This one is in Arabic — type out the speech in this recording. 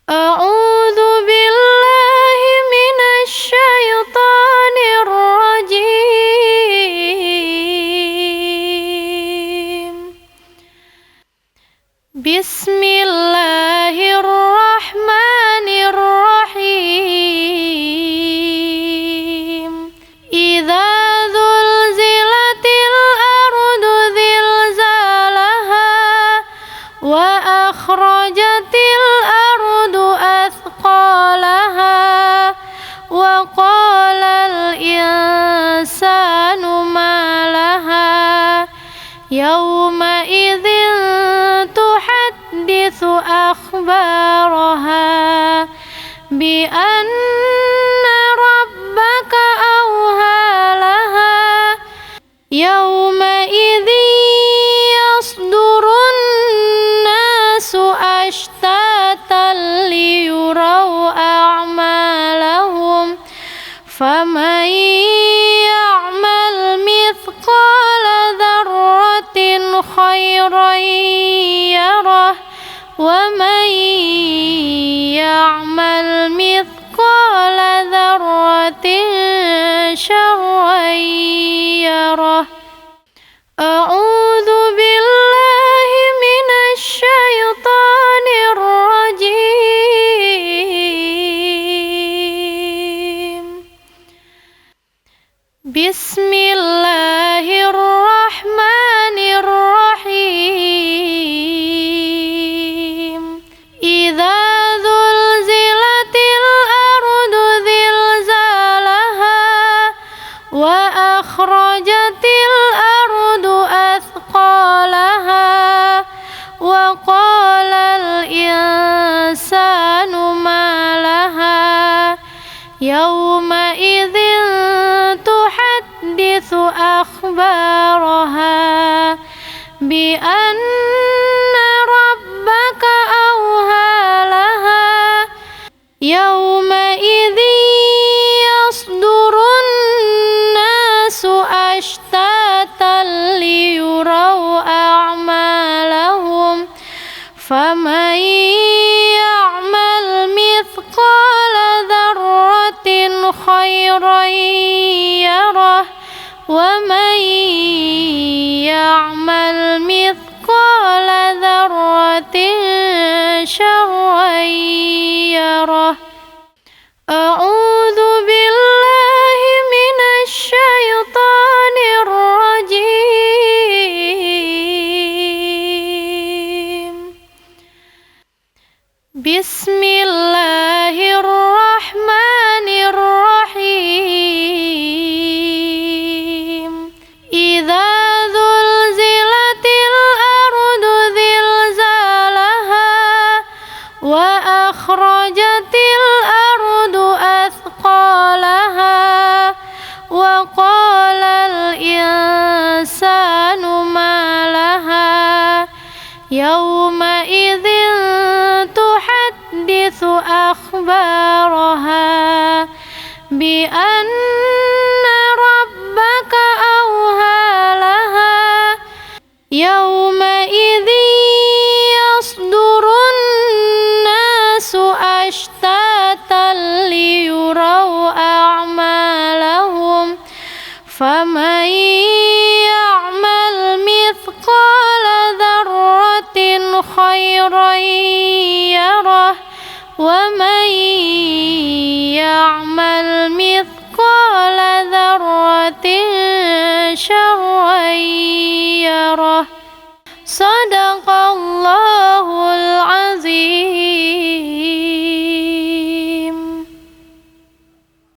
أعوذ بالله من الشيطان الرجيم. بسم الله الرحمن الرحيم. إذا زلزلت الأرض زلزالها وأخرجت الأرض أثقالها وقال الإنسان ما لها يومئذ تحدث أخبارها بأن ربك أوهى لها يومئذ يصدر الناس أشتاتا ليروا أعمالهم فمن يعمل مثقال ذرة خيرا يره ومن يعمل مثقال ذرة شرا يره. أعوذ بالله من الشيطان الرجيم. بسم الله الرحمن الرحيم. إذا زلزلت الأرض زلزالها وأخرجت الأرض أثقالها وقال الإنسان ما لها يومئذ تحدث أخبارها بأن ربك أوهى لها يومئذ يصدر الناس أشتاتا ليروا أعمالهم فمن يعمل مثقال ذرة خيرا يره ومن يعمل مثقال ذرة شرا يره. أعوذ بالله من الشيطان الرجيم. بسم الله الرحمن الرحيم. إذا زلزلت الأرض زلزالها وأخرجت الأرض أثقالها وقال الإنسان ما لها يومئذ تحدث أخبارها بأن ربك أوهى لها يومئذ يصدر الناس أشتاتا ليروا أعمالهم فمن يعمل مثقال ذرة خيرا يره ومن يعمل